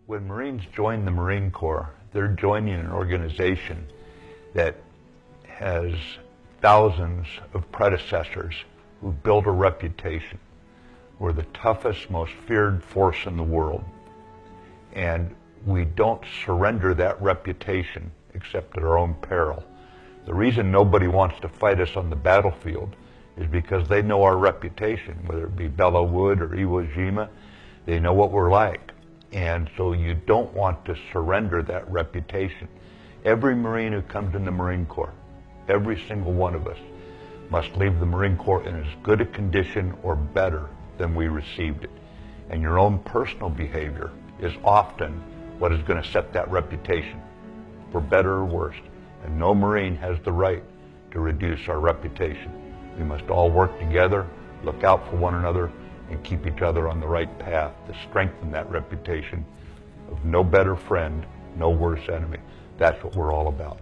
When Marines join the Marine Corps, they're joining an organization that has thousands of predecessors who built a reputation. We're the toughest, most feared force in the world. And we don't surrender that reputation except at our own peril. The reason nobody wants to fight us on the battlefield is because they know our reputation, whether it be Belleau Wood or Iwo Jima. They know what we're like. And so you don't want to surrender that reputation. Every Marine who comes in the Marine Corps, every single one of us, must leave the Marine Corps in as good a condition or better than we received it. And your own personal behavior is often what is going to set that reputation, for better or worse. And no Marine has the right to reduce our reputation. We must all work together, look out for one another, and keep each other on the right path to strengthen that reputation of no better friend, no worse enemy. That's what we're all about.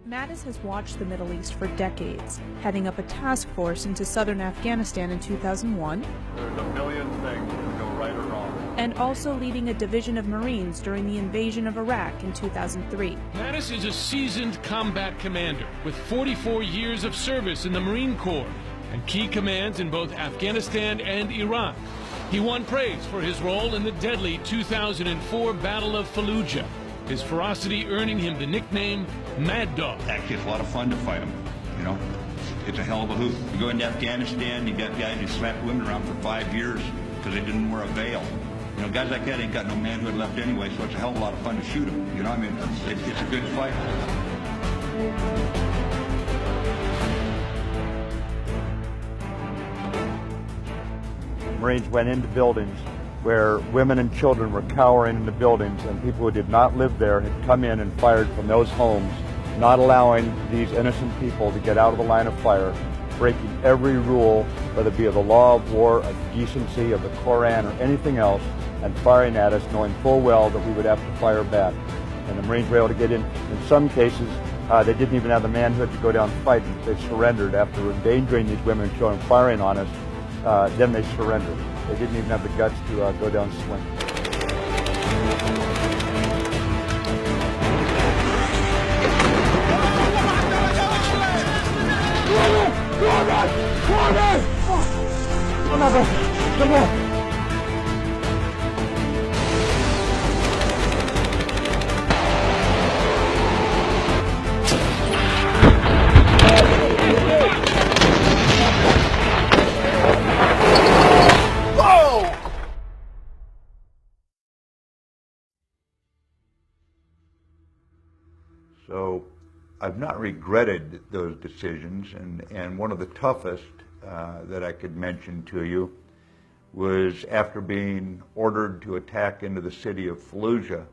Mattis has watched the Middle East for decades, heading up a task force into southern Afghanistan in 2001. There's a million things that can go right or wrong. And also leading a division of Marines during the invasion of Iraq in 2003. Mattis is a seasoned combat commander with 44 years of service in the Marine Corps and key commands in both Afghanistan and Iraq. He won praise for his role in the deadly 2004 Battle of Fallujah, his ferocity earning him the nickname Mad Dog. Actually, it's a lot of fun to fight them, you know. It's a hell of a hoot. You go into Afghanistan, you got guys who slapped women around for 5 years because they didn't wear a veil. You know, guys like that ain't got no manhood left anyway, so it's a hell of a lot of fun to shoot them. You know what I mean? It's a good fight. Marines went into buildings where women and children were cowering in the buildings, and people who did not live there had come in and fired from those homes, not allowing these innocent people to get out of the line of fire, breaking every rule, whether it be of the law of war, of decency, of the Koran, or anything else, and firing at us, knowing full well that we would have to fire back. And the Marines were able to get in. In some cases, they didn't even have the manhood to go down and fight. They surrendered after endangering these women and children, firing on us. Then they surrendered. They didn't even have the guts to go down and swing. So I've not regretted those decisions, and one of the toughest that I could mention to you was after being ordered to attack into the city of Fallujah.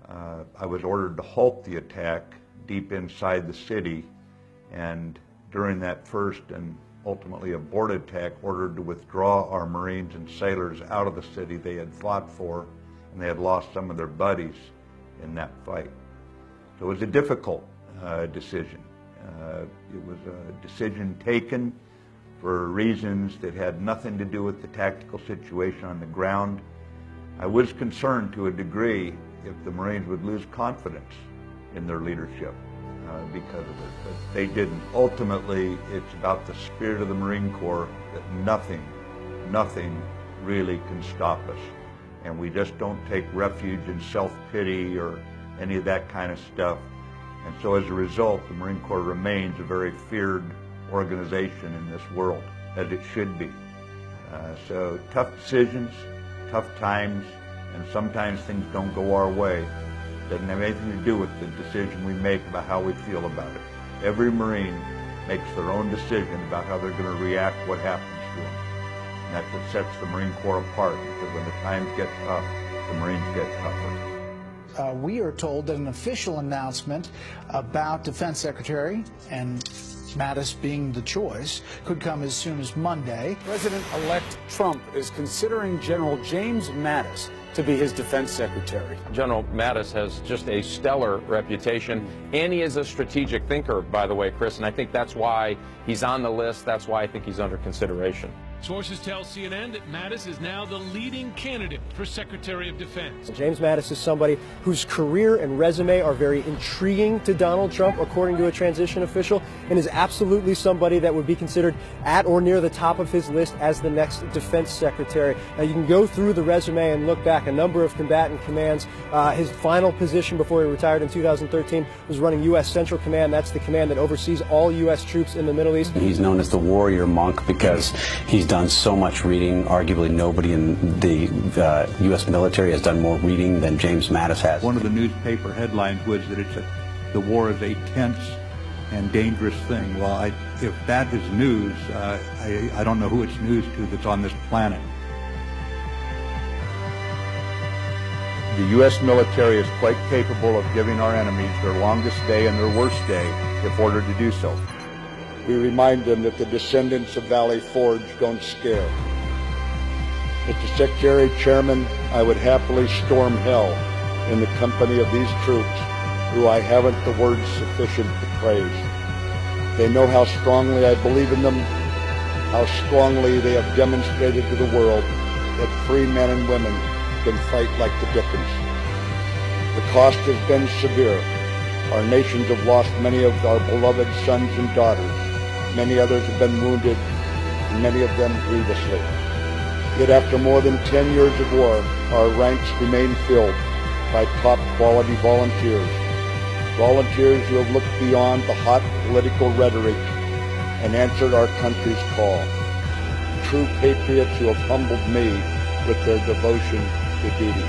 I was ordered to halt the attack deep inside the city, and during that first and ultimately aborted attack, ordered to withdraw our Marines and sailors out of the city they had fought for, and they had lost some of their buddies in that fight. So it was a difficult decision. It was a decision taken for reasons that had nothing to do with the tactical situation on the ground. I was concerned to a degree if the Marines would lose confidence in their leadership because of it, but they didn't. Ultimately, it's about the spirit of the Marine Corps that nothing really can stop us. And we just don't take refuge in self-pity or any of that kind of stuff. And so as a result, the Marine Corps remains a very feared organization in this world, as it should be. So tough decisions, tough times, and sometimes things don't go our way. Doesn't have anything to do with the decision we make about how we feel about it. Every Marine makes their own decision about how they're going to react, what happens to them. And that's what sets the Marine Corps apart, because when the times get tough, the Marines get tougher. We are told that an official announcement about Defense Secretary and Mattis being the choice could come as soon as Monday. President-elect Trump is considering General James Mattis to be his defense secretary. General Mattis has just a stellar reputation, and he is a strategic thinker, by the way, Chris, and I think that's why he's on the list. That's why I think he's under consideration. Sources tell CNN that Mattis is now the leading candidate for Secretary of Defense. James Mattis is somebody whose career and resume are very intriguing to Donald Trump, according to a transition official, and is absolutely somebody that would be considered at or near the top of his list as the next defense secretary. Now, you can go through the resume and look back a number of combatant commands. His final position before he retired in 2013 was running U.S. Central Command. That's the command that oversees all U.S. troops in the Middle East. He's known as the warrior monk because he's done so much reading. Arguably nobody in the U.S. military has done more reading than James Mattis has. One of the newspaper headlines was that the war is a tense and dangerous thing. Well, if that is news, I don't know who it's news to that's on this planet. The U.S. military is quite capable of giving our enemies their longest day and their worst day if ordered to do so. We remind them that the descendants of Valley Forge don't scare. Mr. Secretary, Chairman, I would happily storm hell in the company of these troops who I haven't the words sufficient to praise. They know how strongly I believe in them, how strongly they have demonstrated to the world that free men and women can fight like the Dickens. The cost has been severe. Our nations have lost many of our beloved sons and daughters. Many others have been wounded, and many of them grievously. Yet after more than 10 years of war, our ranks remain filled by top-quality volunteers. Volunteers who have looked beyond the hot political rhetoric and answered our country's call. True patriots who have humbled me with their devotion to duty.